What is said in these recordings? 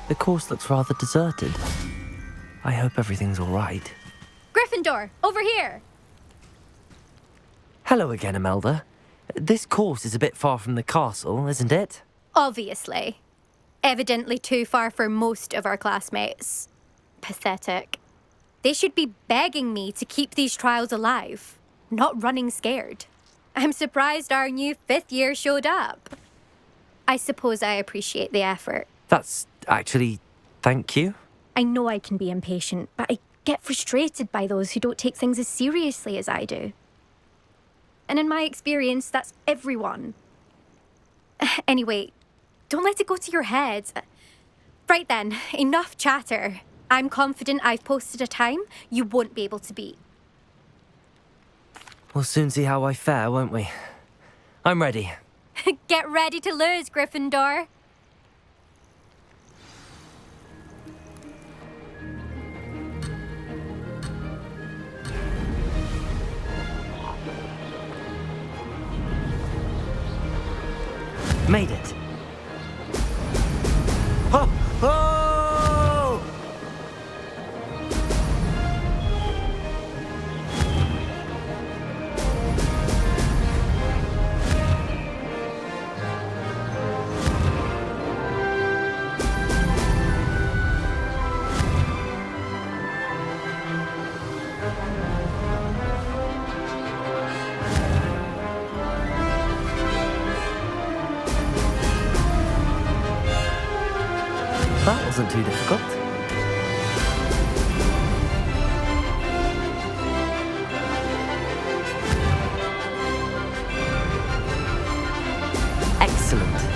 The course looks rather deserted. I hope everything's all right. Gryffindor, over here! Hello again, Imelda. This course is a bit far from the castle, isn't it? Obviously. Evidently too far for most of our classmates. Pathetic. They should be begging me to keep these trials alive, not running scared. I'm surprised our new 5th year showed up. I suppose I appreciate the effort. That's actually... thank you. I know I can be impatient, but I get frustrated by those who don't take things as seriously as I do. And in my experience, that's everyone. Anyway, don't let it go to your head. Right then, enough chatter. I'm confident I've posted a time you won't be able to beat. We'll soon see how I fare, won't we? I'm ready. Get ready to lose, Gryffindor. Made it. Oh! Oh! That wasn't too difficult. Excellent.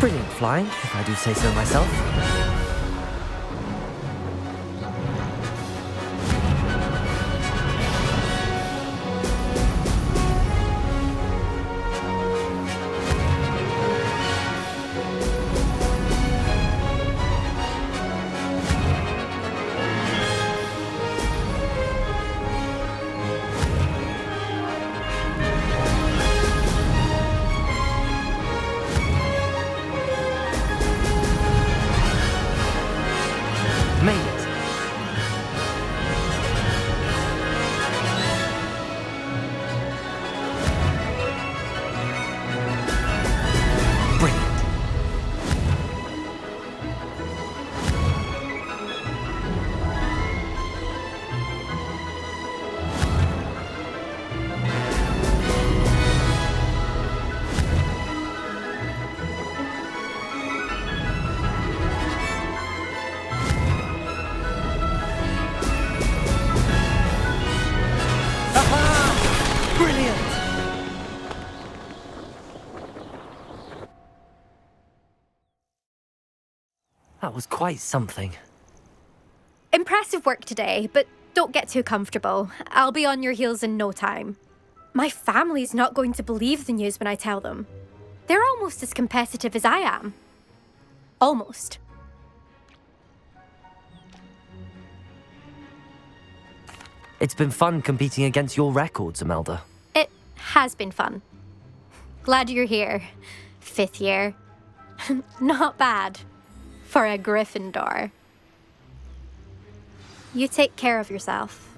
Brilliant flying, if I do say so myself. Made it. Brilliant. Brilliant! That was quite something. Impressive work today, but don't get too comfortable. I'll be on your heels in no time. My family's not going to believe the news when I tell them. They're almost as competitive as I am. Almost. It's been fun competing against your records, Imelda. It has been fun. Glad you're here. 5th year. Not bad. For a Gryffindor. You take care of yourself.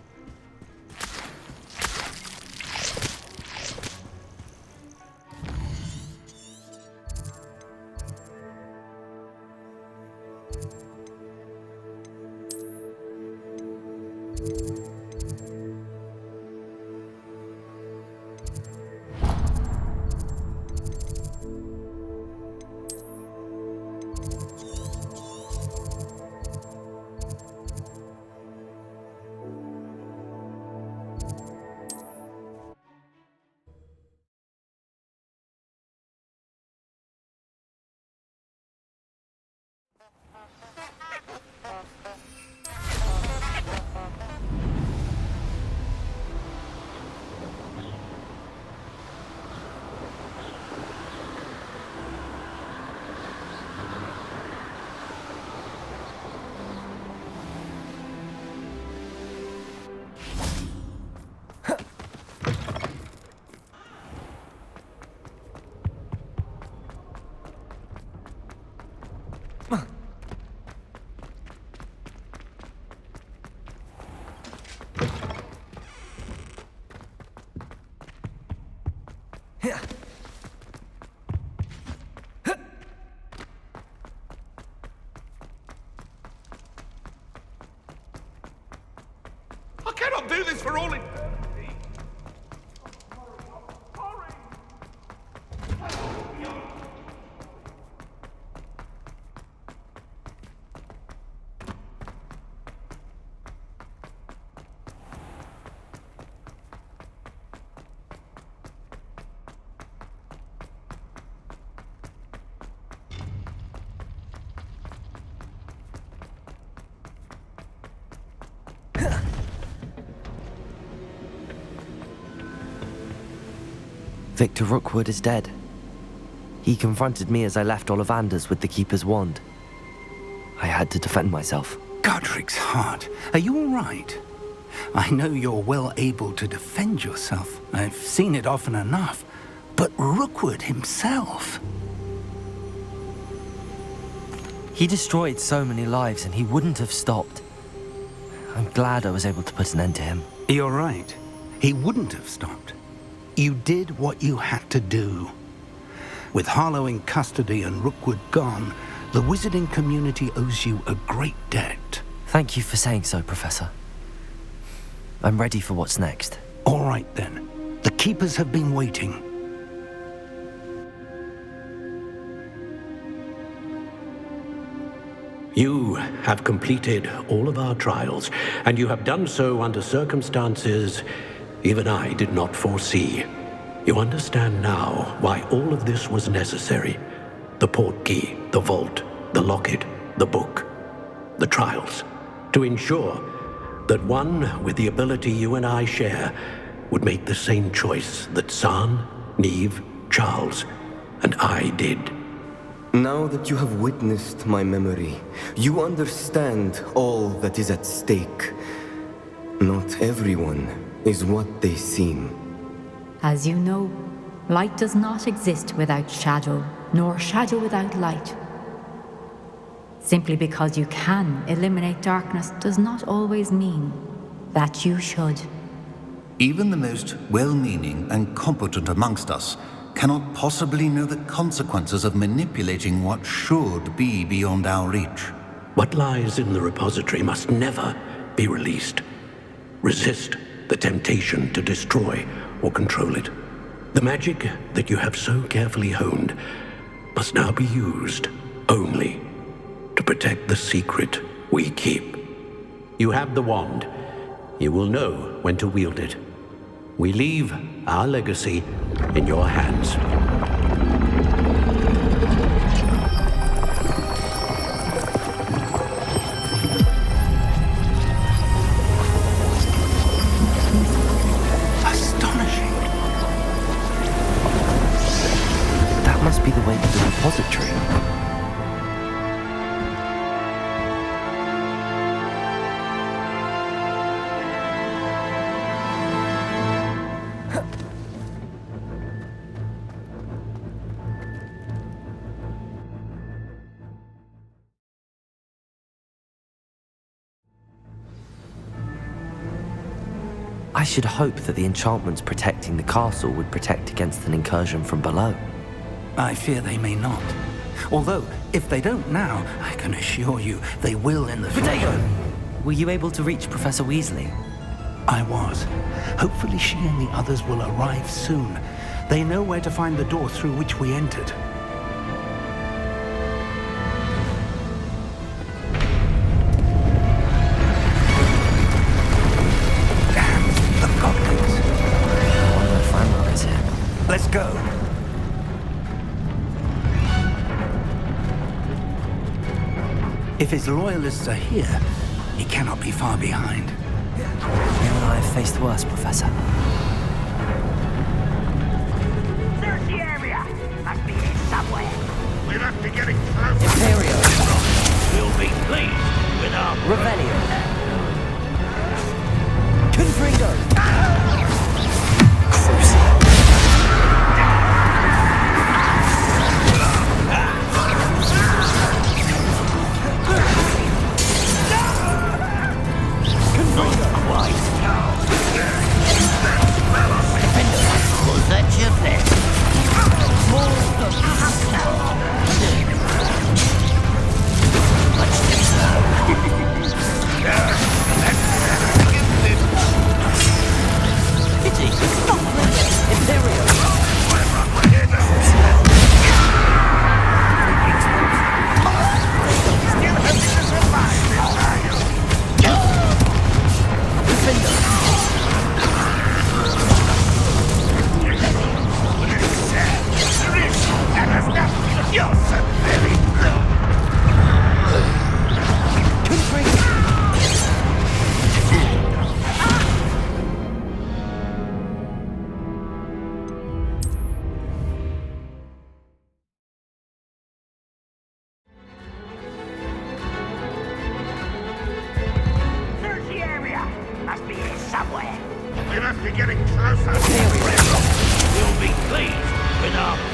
Victor Rookwood is dead. He confronted me as I left Ollivander's with the Keeper's wand. I had to defend myself. Godric's heart, are you all right? I know you're well able to defend yourself. I've seen it often enough. But Rookwood himself... He destroyed so many lives and he wouldn't have stopped. I'm glad I was able to put an end to him. You're right. He wouldn't have stopped. You did what you had to do. With Harlow in custody and Rookwood gone, the wizarding community owes you a great debt. Thank you for saying so, Professor. I'm ready for what's next. All right, then. The Keepers have been waiting. You have completed all of our trials, and you have done so under circumstances even I did not foresee. You understand now why all of this was necessary. The portkey, the vault, the locket, the book, the trials. To ensure that one with the ability you and I share would make the same choice that San, Neve, Charles, and I did. Now that you have witnessed my memory, you understand all that is at stake. Not everyone is what they seem. As you know, light does not exist without shadow, nor shadow without light. Simply because you can eliminate darkness does not always mean that you should. Even the most well-meaning and competent amongst us cannot possibly know the consequences of manipulating what should be beyond our reach. What lies in the repository must never be released. Resist the temptation to destroy or control it. The magic that you have so carefully honed must now be used only to protect the secret we keep. You have the wand. You will know when to wield it. We leave our legacy in your hands. Astonishing. That must be the way to the repository. I should hope that the enchantments protecting the castle would protect against an incursion from below. I fear they may not. Although, if they don't now, I can assure you they will in the future. Were you able to reach Professor Weasley? I was. Hopefully she and the others will arrive soon. They know where to find the door through which we entered. Let's go. If his loyalists are here, he cannot be far behind. You and I have faced worse, Professor. Search the area! Must be here somewhere. We must be getting close. Imperio. We'll be pleased with our Revelio. Confringo.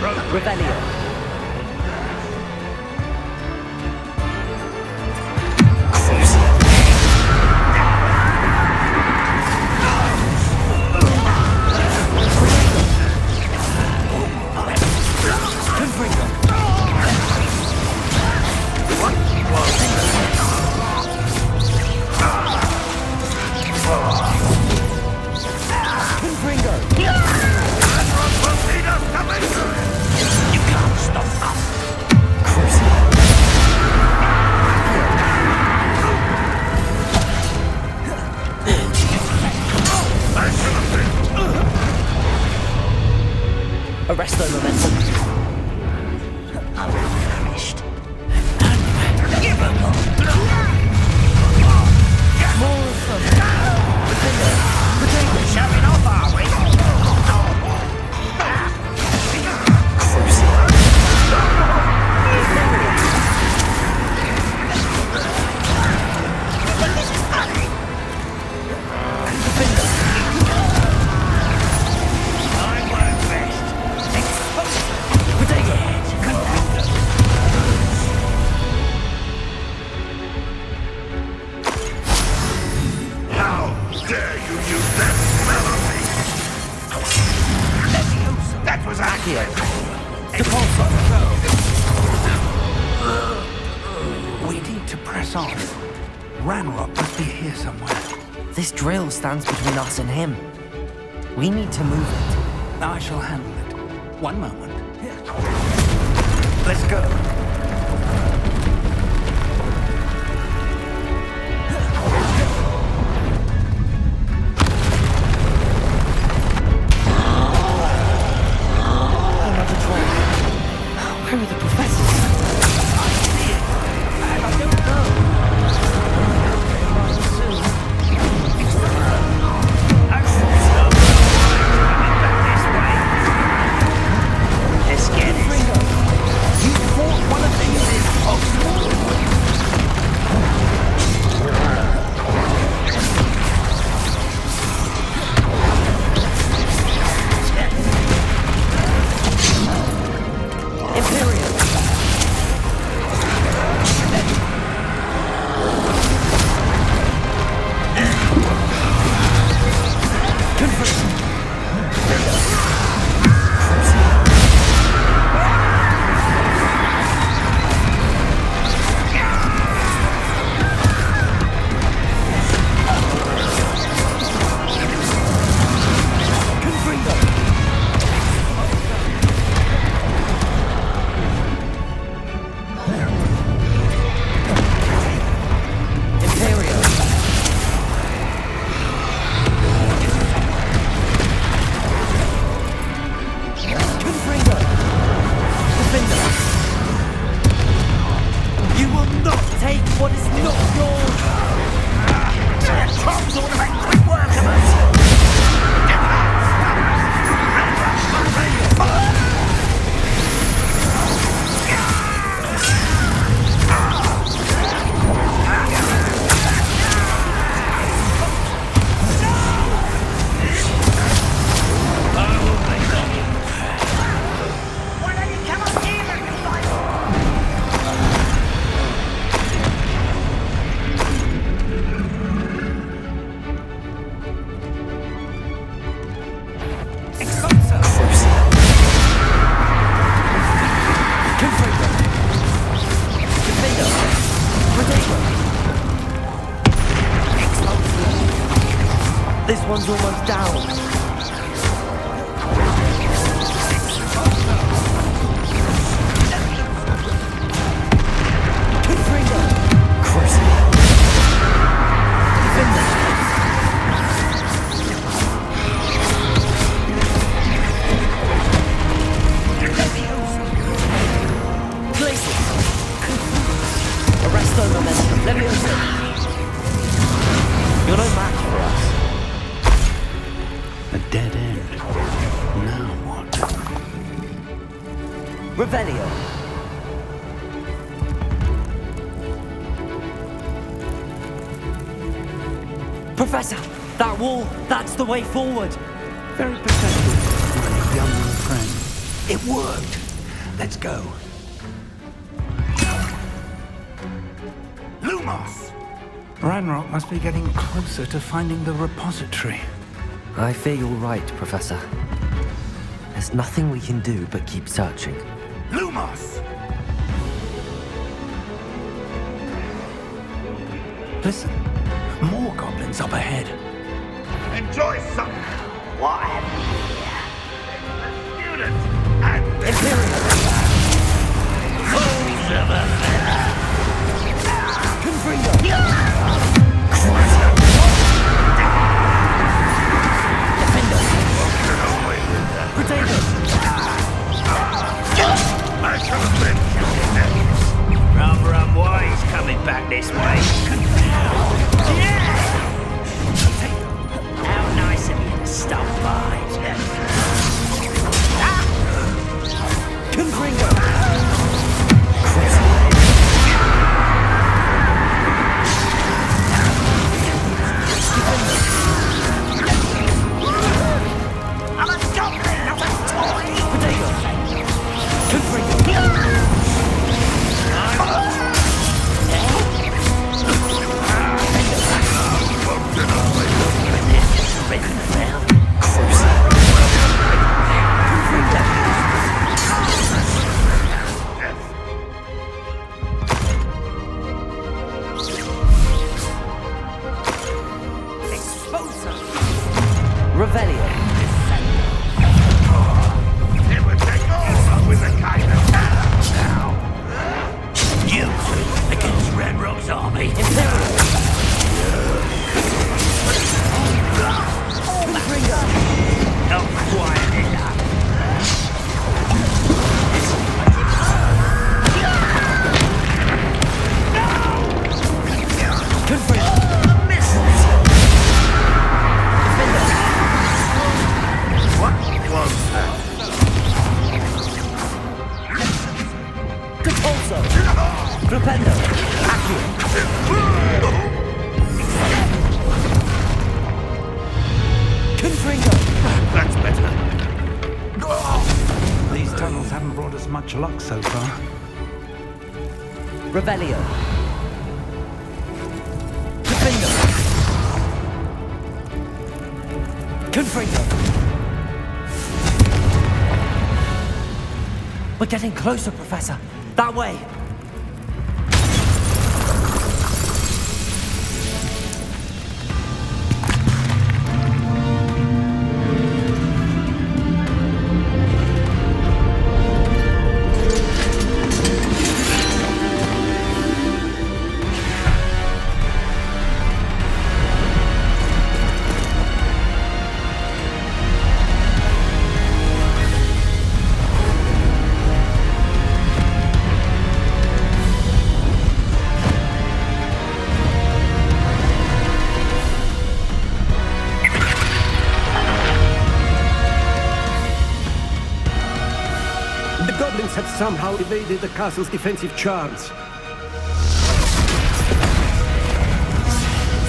Revelio. Arresto momentum. I'm famished. More of them. Showing off, are we? That was accurate. We need to press on. Ranrock must be here somewhere. This drill stands between us and him. We need to move it. I shall handle it. One moment. Let's go. Where are the professors? I don't know. Let's get it. You fought one of these in Hogwarts. Imperial. You will not take what is not yours! Tom's all about quick work of us. Why don't you come up here and fight? This one's almost down. Arresto momentum. Leviosa. You're no match for us. A dead end. Now what? Revelio. Professor, that wall, that's the way forward. Very pathetic, my young friend. It worked. Let's go. Lumos! Ranrock must be getting closer to finding the repository. I fear you're right, Professor. There's nothing we can do but keep searching. Lumos! Listen, more goblins up ahead. Enjoy some. What happened here? The students and the fools of a Rather unwise coming back this way. How nice of you to stop by. I'm a goblin, not a toy. Revelio. It would take all with a kind of now. You two against Ranrock's army. Not quite enough. What was that? Compulso. Propendo. Accio. Confringo. That's better. These tunnels haven't brought us much luck so far. Revelio. Confringo. Confringo. We're getting closer, Professor. That way. The goblins have somehow evaded the castle's defensive charms.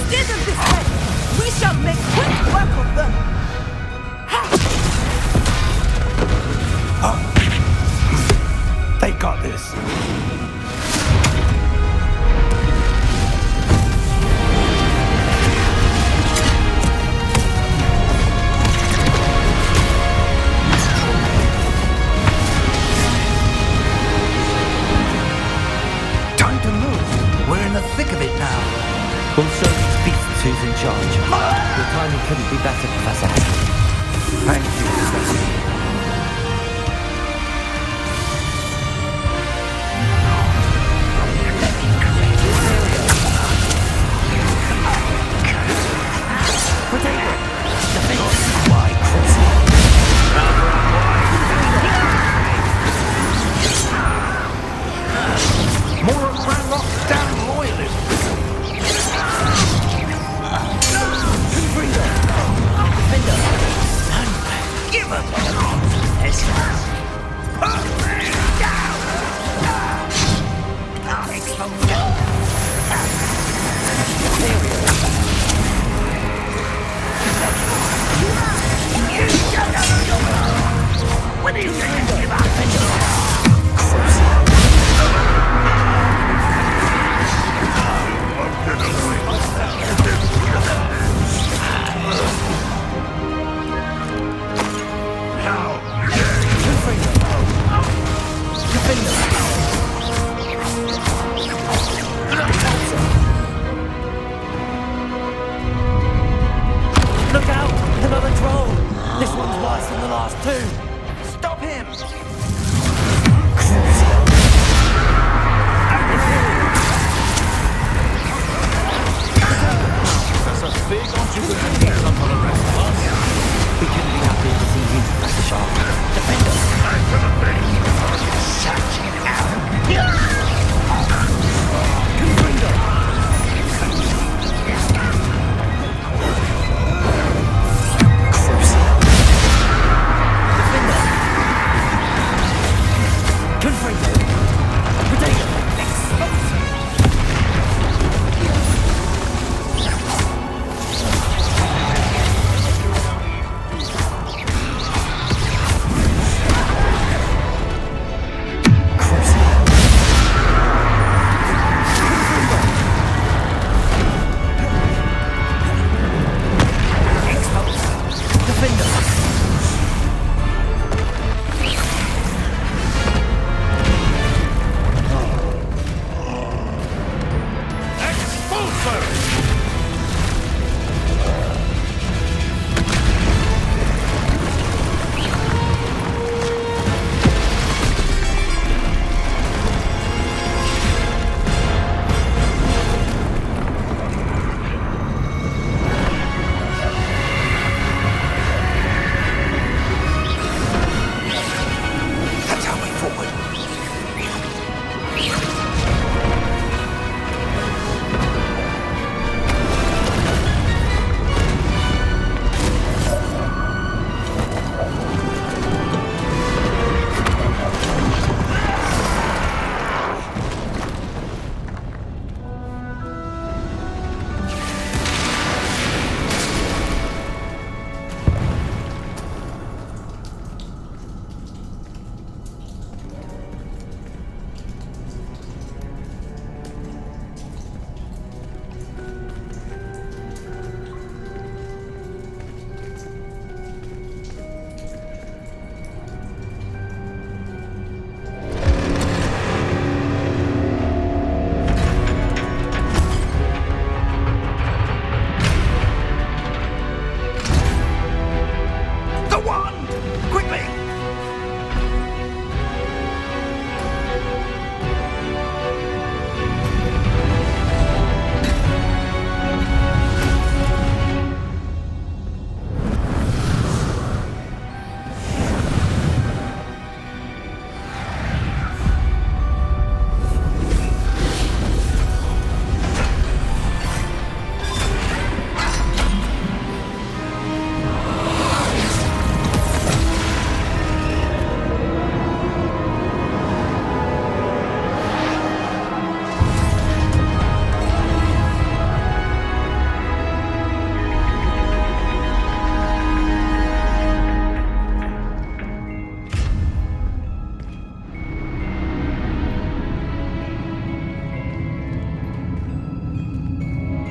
Stand up this way! We shall make quick work of them! They got this. Time to move. We're in the thick of it now. We'll show these beasts who's in charge. Your timing couldn't be better, Professor. Thank you, Professor. More of Ranrock's damn loyalists. Give up.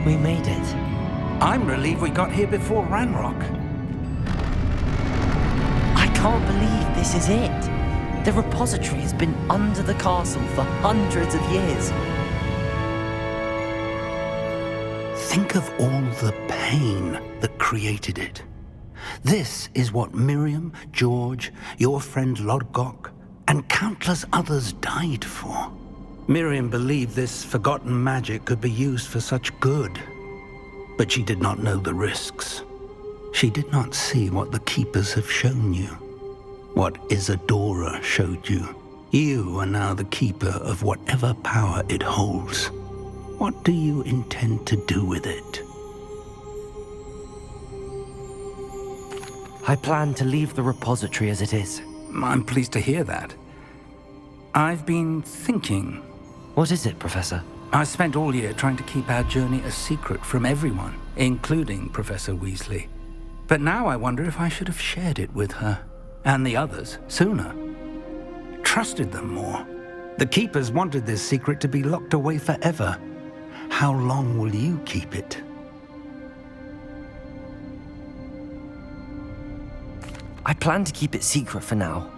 We made it. I'm relieved we got here before Ranrock. I can't believe this is it. The repository has been under the castle for hundreds of years. Think of all the pain that created it. This is what Miriam, George, your friend Lodgok, and countless others died for. Miriam believed this forgotten magic could be used for such good, but she did not know the risks. She did not see what the Keepers have shown you, what Isadora showed you. You are now the Keeper of whatever power it holds. What do you intend to do with it? I plan to leave the repository as it is. I'm pleased to hear that. I've been thinking. What is it, Professor? I spent all year trying to keep our journey a secret from everyone, including Professor Weasley. But now I wonder if I should have shared it with her, and the others, sooner. Trusted them more. The Keepers wanted this secret to be locked away forever. How long will you keep it? I plan to keep it secret for now.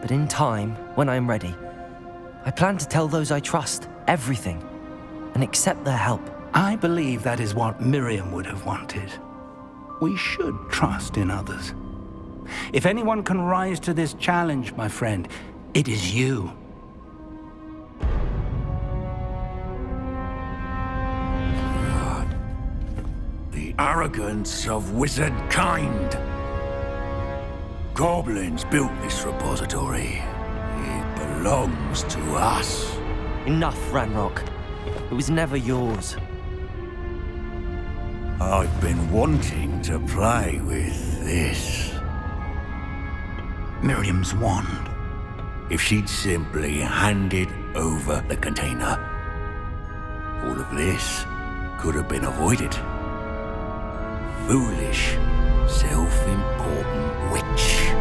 But in time, when I'm ready, I plan to tell those I trust everything and accept their help. I believe that is what Miriam would have wanted. We should trust in others. If anyone can rise to this challenge, my friend, it is you. God. The arrogance of wizard kind. Goblins built this repository. It belongs to us. Enough, Ranrock. It was never yours. I've been wanting to play with this. Miriam's wand. if she'd simply handed over the container. All of this could have been avoided. Foolish, self-important witch.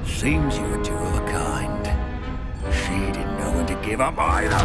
Seems you were two of a kind. She didn't know when to give up either.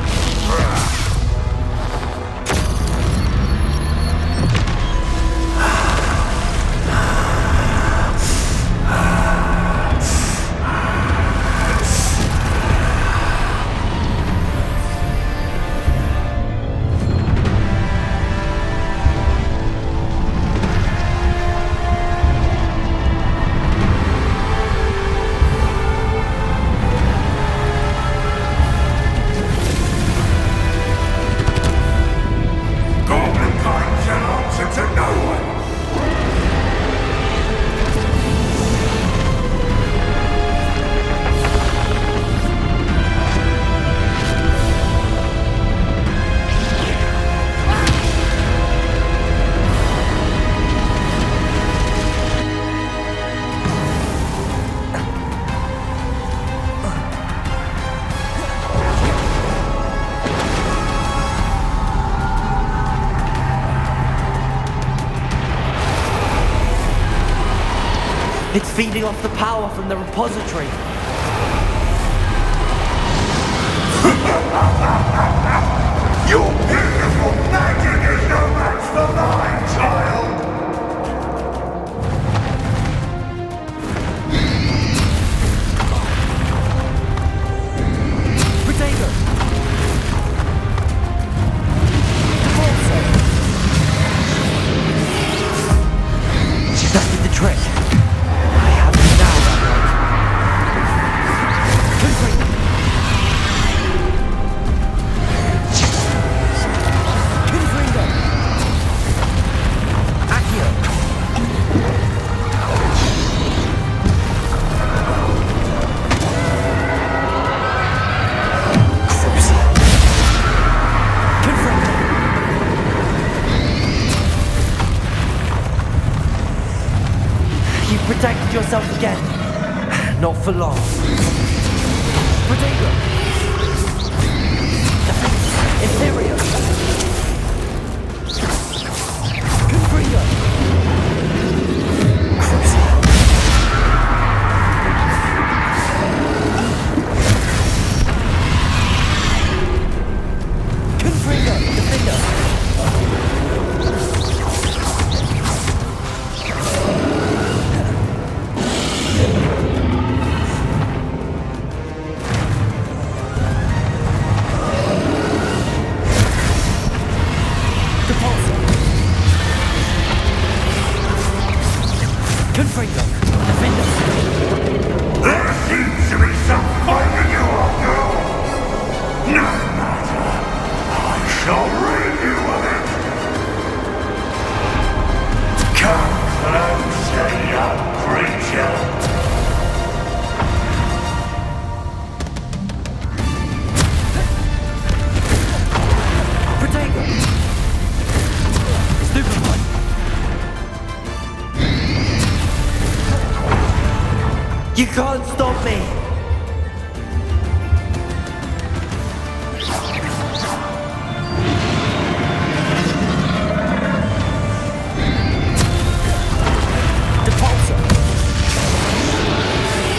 It's feeding off the power from the repository. Your beautiful magic is no match for mine, child! Potato! That did the trick. I have it now, You protected yourself again. Not for long. Potato! Ethereum! Confringo! Confringo! Defender! Confringo! Defender! There seems to be some fight in you after all! No matter, I shall rid you of it! Come closer, young creature! Potato! Stupefy! You can't stop me! Depulsor!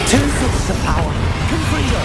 Two sources of power! Confringo!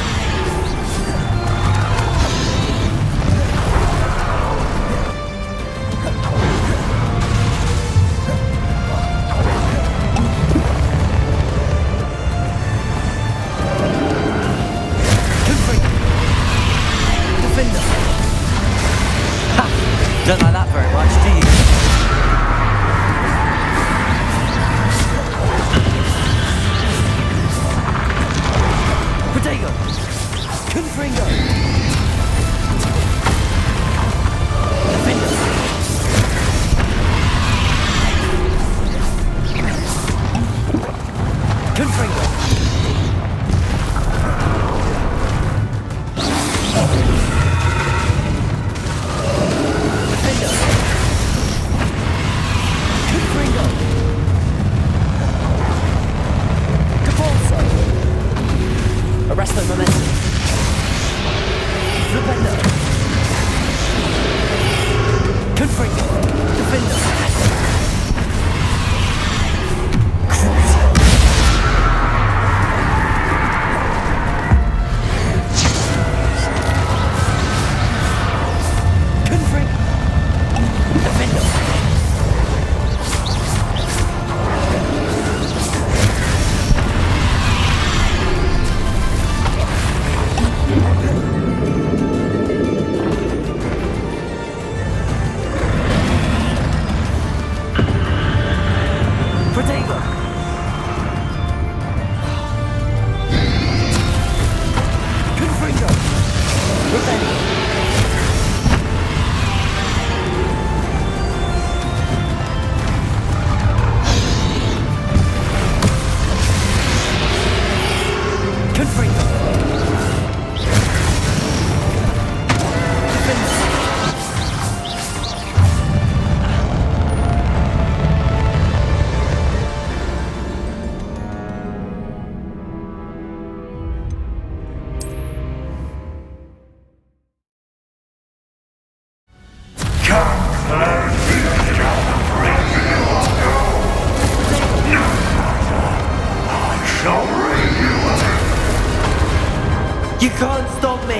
You can't stop me!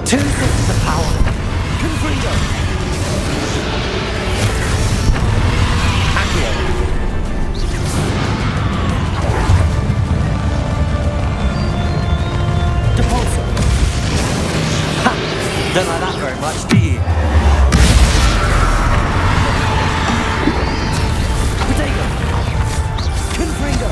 Two sources of power. Confringo! Accio! Depulso! Ha! Don't like that very much, do you? Potato! Confringo!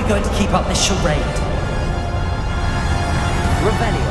Going to keep up this charade. Revelio.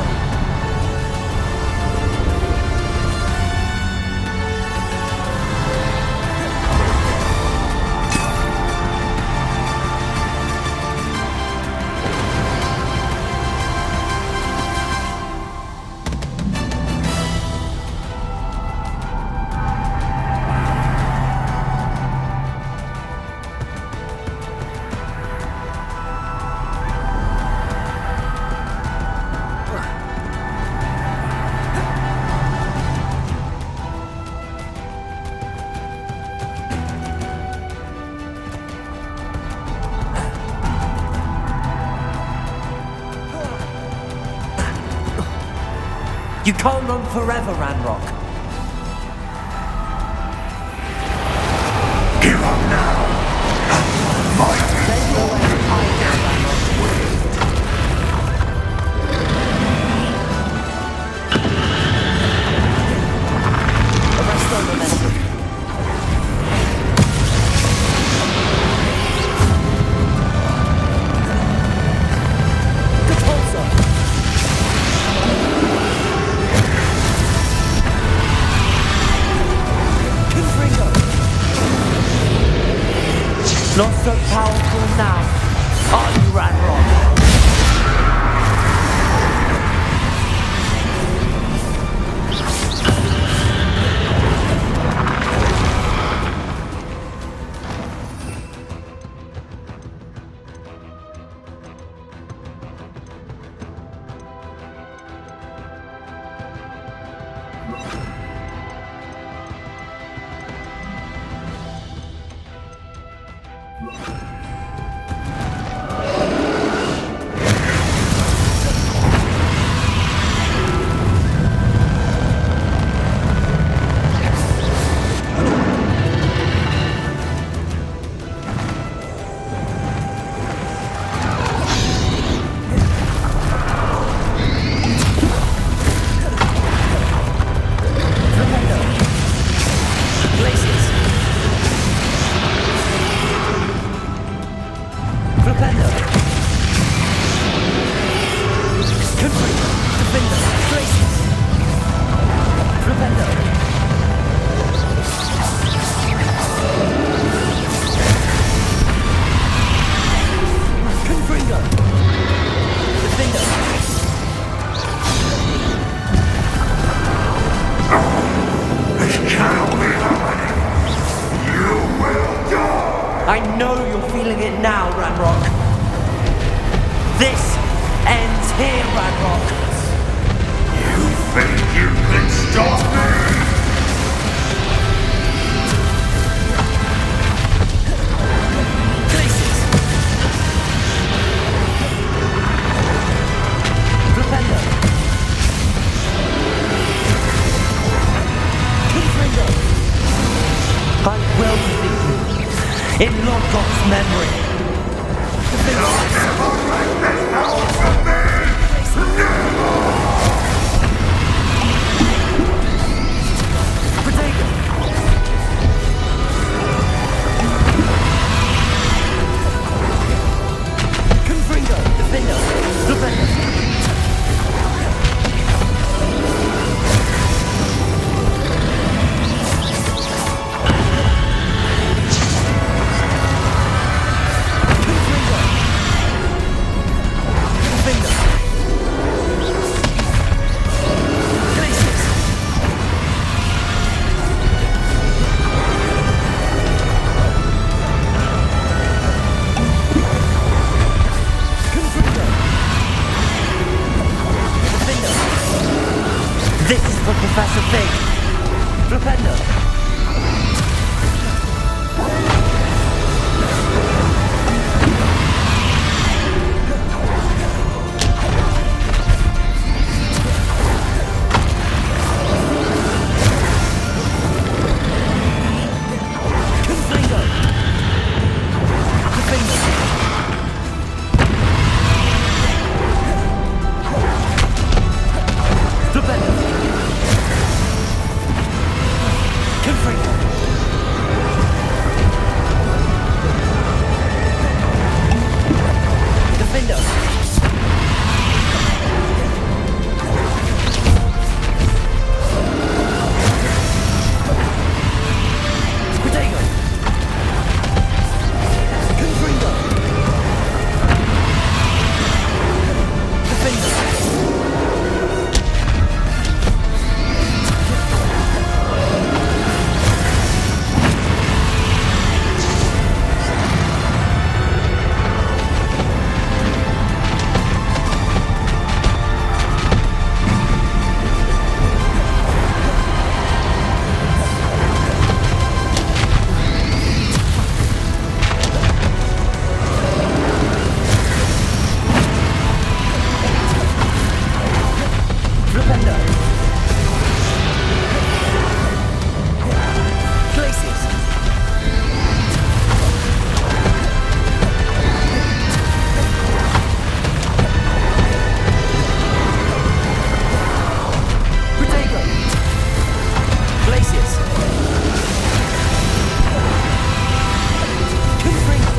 You can't run forever, Ranrock. Give up now! Arrest on momentum. Not so powerful now, are you, Ranrock? stop me! I will defeat you in Lord God's memory. You'll never wreak this power from me! Never! Protego! Confringo! Defender! Defender! This is for Professor Fig. Flipendo. Confringo. Confringo. Flipendo. Confringo. Defendo. Protego. Confringo. Defendo. Flipendo. Places. Protego. Places. Confringo.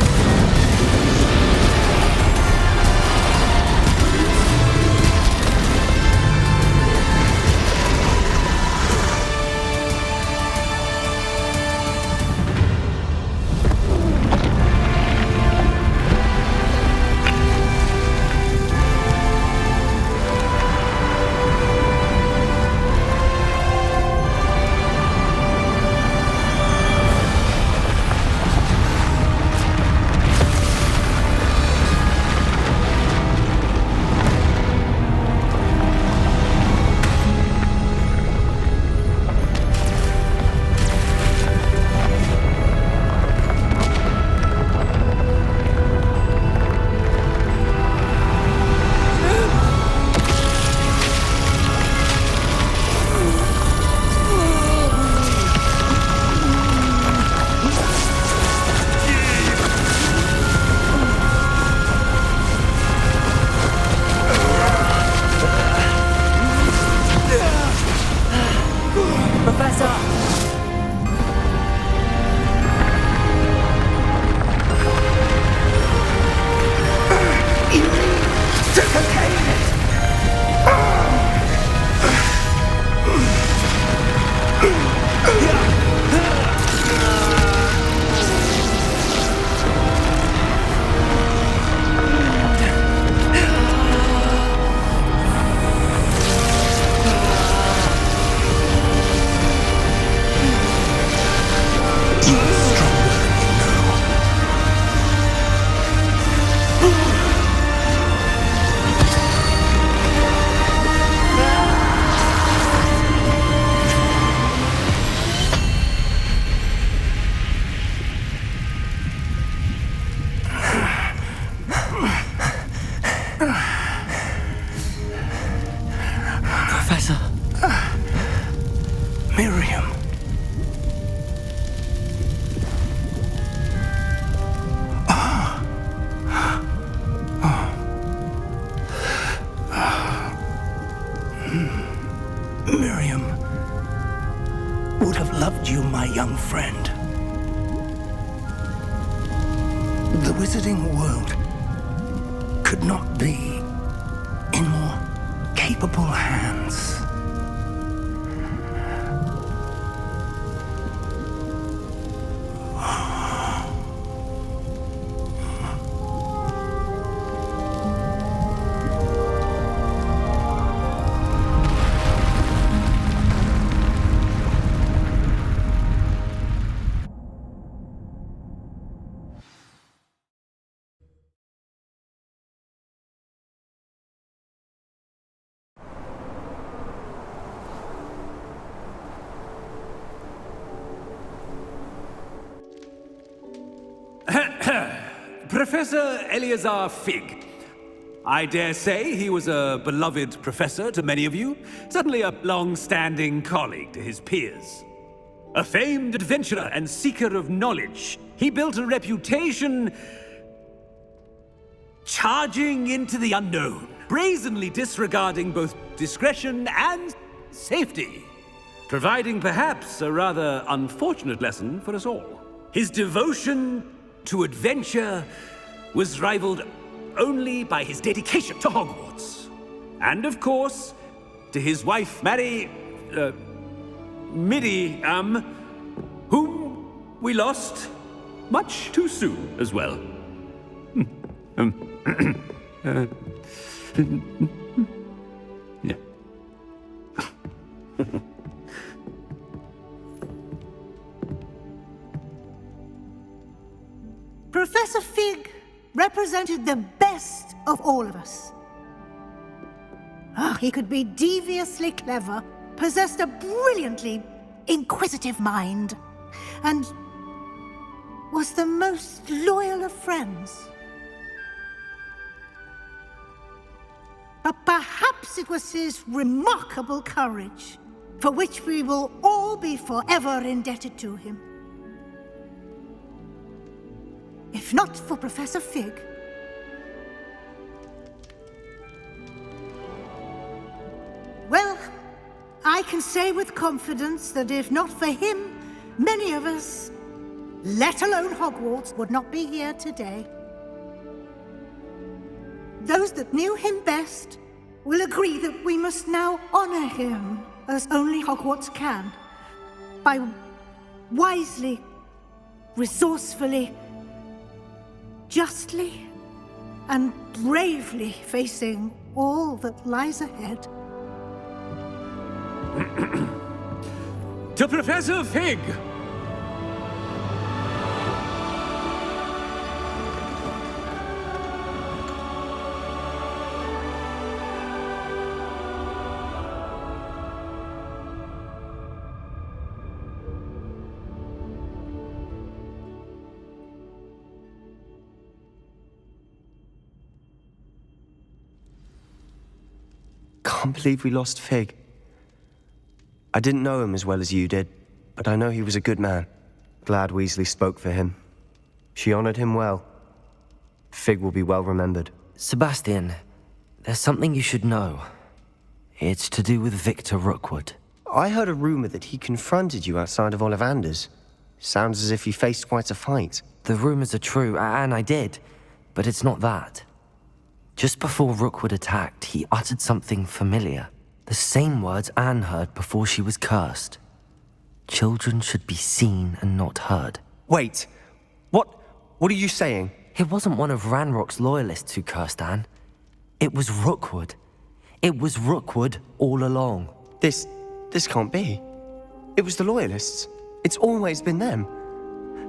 Miriam would have loved you, my young friend. The wizarding world could not be in more capable hands. Professor Eleazar Fig. I dare say he was a beloved professor to many of you, certainly a long-standing colleague to his peers. A famed adventurer and seeker of knowledge, he built a reputation charging into the unknown, brazenly disregarding both discretion and safety, providing perhaps a rather unfortunate lesson for us all. His devotion to adventure was rivaled only by his dedication to Hogwarts. And of course, to his wife, Miriam, whom we lost much too soon as well. Yeah. Professor Fig represented the best of all of us. He could be deviously clever, possessed a brilliantly inquisitive mind, and was the most loyal of friends. But perhaps it was his remarkable courage, for which we will all be forever indebted to him. If not for Professor Fig, well, I can say with confidence that if not for him, many of us, let alone Hogwarts, would not be here today. Those that knew him best will agree that we must now honor him as only Hogwarts can, by wisely, resourcefully, justly and bravely facing all that lies ahead. To Professor Fig! Can't believe we lost Fig. I didn't know him as well as you did, but I know he was a good man. Glad Weasley spoke for him. She honored him well. Fig will be well remembered. Sebastian, there's something you should know. It's to do with Victor Rookwood. I heard a rumor that he confronted you outside of Ollivander's. Sounds as if he faced quite a fight. The rumors are true, and I did, but it's not that. Just before Rookwood attacked, he uttered something familiar. The same words Anne heard before she was cursed. Children should be seen and not heard. Wait, what are you saying? It wasn't one of Ranrock's loyalists who cursed Anne. It was Rookwood. It was Rookwood all along. This can't be. It was the loyalists. It's always been them.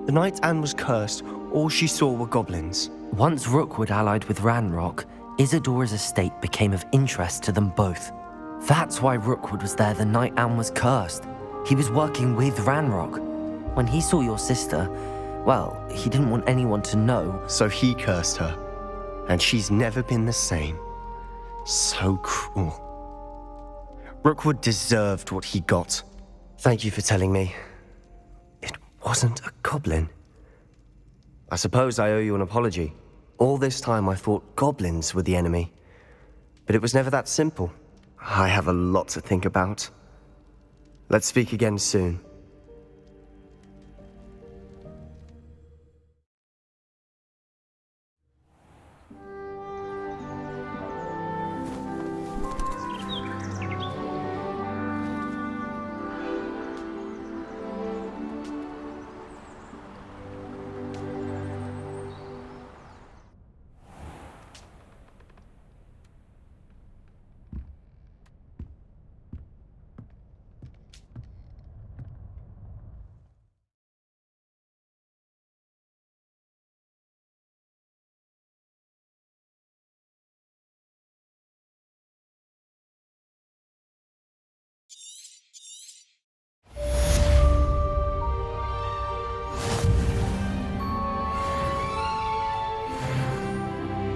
The night Anne was cursed, all she saw were goblins. Once Rookwood allied with Ranrock, Isadora's estate became of interest to them both. That's why Rookwood was there the night Anne was cursed. He was working with Ranrock. When he saw your sister, well, he didn't want anyone to know. So he cursed her. And she's never been the same. So cruel. Rookwood deserved what he got. Thank you for telling me. It wasn't a goblin. I suppose I owe you an apology. All this time I thought goblins were the enemy. But it was never that simple. I have a lot to think about. Let's speak again soon.